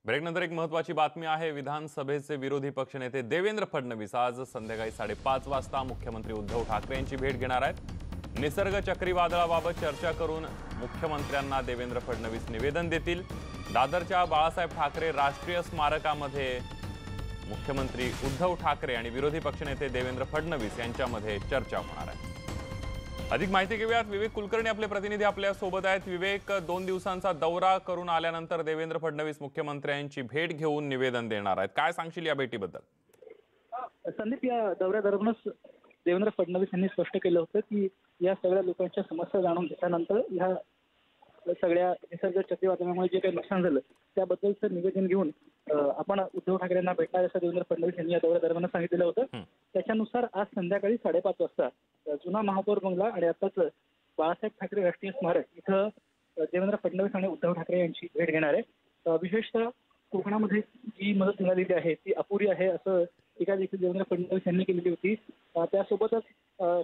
ब्रेकनंतर एक महत्त्वाची बातमी आहे। विधानसभेचे विरोधी पक्षनेते देवेंद्र फडणवीस आज संध्याकाळी 5:30 वाजता मुख्यमंत्री उद्धव ठाकरे यांची भेट घेणार आहेत। निसर्ग चक्रीवादळाबाबत चर्चा करून मुख्यमंत्र्यांना देवेंद्र फडणवीस निवेदन देतील। दादरच्या बाळासाहेब ठाकरे राष्ट्रीय स्मारकामध्ये मुख्यमंत्री उद्धव ठाकरे आणि विरोधी पक्षनेते देवेंद्र फडणवीस यांच्यामध्ये चर्चा होणार आहे। अधिक माहिती घेऊयात। विवेक कुलकर्णी आपले प्रतिनिधी आपल्या सोबत आहेत। विवेक, 2 दिवसांचा दौरा करून आल्यानंतर देवेंद्र फडणवीस मुख्यमंत्र्यांची भेट घेऊन निवेदन देणार आहेत। काय सांगशील या भेटीबद्दल? संदीप, या दौऱ्यादरम्यानच देवेंद्र फडणवीस यांनी स्पष्ट केलं होतं की या सगळ्या लोकांच्या समस्या जाणून घेतल्यानंतर ह्या सगळ्या निसर्ग चक्रीवादळामुळे जे काही नुकसान झालं त्याबद्दलचं निवेदन घेऊन आपण उद्धव ठाकरेंना भेटणार असं देवेंद्र फडणवीस यांनी या दौऱ्यादरम्यान सांगितलेलं होतं। त्याच्यानुसार आज संध्याकाळी 5:30 वाजता जुना महापौर बंगला आणि आताच बाळासाहेब ठाकरे राष्ट्रीय स्मारक इथं देवेंद्र फडणवीस आणि उद्धव ठाकरे यांची भेट घेणार आहे। विशेषतः कोकणामध्ये जी मदत मिळालेली आहे ती अपुरी आहे असं टीका देखील देवेंद्र फडणवीस यांनी केलेली होती। त्यासोबतच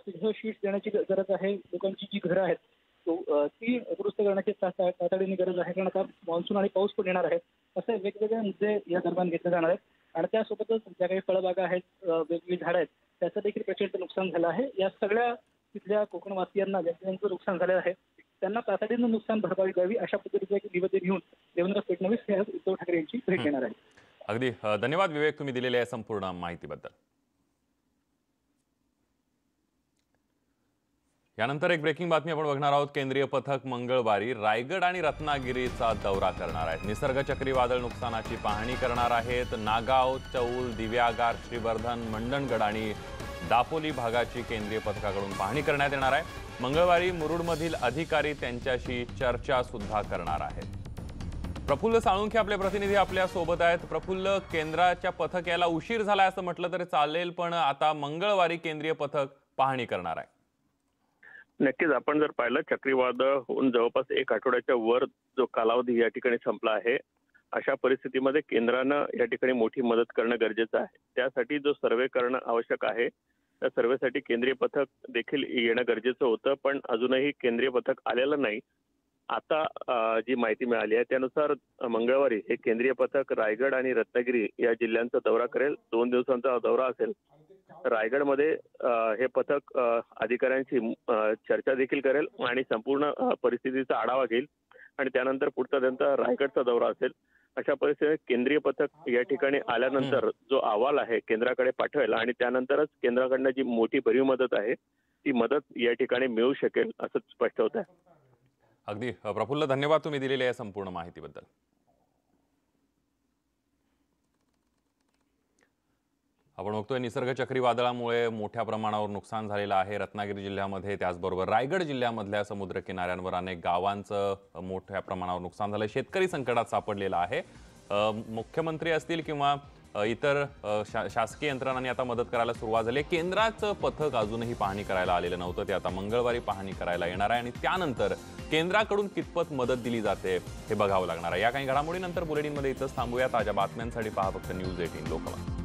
तिथं शीट्स देण्याची गरज आहे। लोकांची जी घरं आहेत ती दुरुस्त करण्याची तातडीने गरज आहे, कारण आता मान्सून आणि पाऊस पण येणार आहे। असे वेगवेगळे मुद्दे या दरम्यान घेतले जाणार आहेत आणि त्यासोबतच ज्या काही फळबागा आहेत, वेगवेगळी झाडं आहेत, त्याचं देखील प्रचंड नुकसान झालं आहे। या सगळ्या तिथल्या कोकणवासियांना ज्यांचं नुकसान झालं आहे त्यांना तातडीनं नुकसान भरपाई द्यावी अशा पद्धतीचं एक निवेदन घेऊन देवेंद्र फडणवीस हे आज उद्धव ठाकरे यांची भेट घेणार आहेत। अगदी धन्यवाद विवेक, तुम्ही दिलेल्या संपूर्ण माहितीबद्दल। यानंतर एक ब्रेकिंग बातमी आपण बघणार आहोत। केंद्रीय पथक मंगळवारी रायगड आणि रत्नागिरीचा दौरा करणार आहे। निसर्ग चक्रीवादळ नुकसानाची पाहणी करणार आहेत। नागाव, चौल, दिव्यागार, श्रीवर्धन, मंडणगड आणि दापोली भागाची केंद्रीय पथकाकडून पाहणी करण्यात येणार आहे। मंगळवारी मुरुडमधील अधिकारी त्यांच्याशी चर्चा सुद्धा करणार आहेत। प्रफुल्ल साळुंखे आपले प्रतिनिधी आपल्या सोबत आहेत। प्रफुल्ल, केंद्राच्या पथक यायला उशीर झालाय असं म्हटलं तरी चालेल, पण आता मंगळवारी केंद्रीय पथक पाहणी करणार आहे। नक्कीच, आपण जर पाहिलं चक्रीवादळ होऊन जवळपास 1 आठवड्याच्या वर जो कालावधी या ठिकाणी संपला आहे, अशा परिस्थितीमध्ये केंद्रानं या ठिकाणी मोठी मदत करणं गरजेचं आहे। त्यासाठी जो सर्वे करणं आवश्यक आहे त्या सर्वेसाठी केंद्रीय पथक देखील येणं गरजेचं होतं, पण अजूनही केंद्रीय पथक आलेलं नाही। आता जी माहिती मिळाली आहे त्यानुसार मंगळवारी हे केंद्रीय पथक रायगड आणि रत्नागिरी या जिल्ह्यांचा दौरा करेल। 2 दिवसांचा दौरा असेल। रायगडमध्ये हे पथक अधिकाऱ्यांशी चर्चा देखील करेल आणि संपूर्ण परिस्थितीचा आढावा घेईल आणि त्यानंतर पुढचा त्यांचा रायगडचा दौरा असेल। अशा परिस्थितीत केंद्रीय पथक या ठिकाणी आल्यानंतर जो अहवाल आहे केंद्राकडे पाठवेल आणि त्यानंतरच केंद्राकडनं जी मोठी भरीव मदत आहे ती मदत या ठिकाणी मिळू शकेल असं स्पष्ट होत आहे। अगदी प्रफुल्ल, धन्यवाद तुम्ही दिलेल्या संपूर्ण माहितीबद्दल। आपण बघतोय निसर्ग चक्रीवादळामुळे मोठ्या प्रमाणावर नुकसान झालेलं आहे रत्नागिरी जिल्ह्यामध्ये। त्याचबरोबर रायगड जिल्ह्यामधल्या समुद्र किनाऱ्यांवर अनेक गावांचं मोठ्या प्रमाणावर नुकसान झालं। शेतकरी संकटात सापडलेला आहे। मुख्यमंत्री असतील किंवा इतर शासकीय यंत्रणांनी आता मदत करायला सुरुवात झाली। केंद्राचं पथक अजूनही पाहणी करायला आलेलं नव्हतं, ते आता मंगळवारी पाहणी करायला येणार आहे आणि त्यानंतर केंद्राकडून कितपत मदत दिली जाते हे बघावं लागणार आहे। या काही घडामोडीनंतर बुलेटिनमध्ये इथंच थांबूया। ताज्या बातम्यांसाठी पहा फक्त न्यूज 18 लोकमत।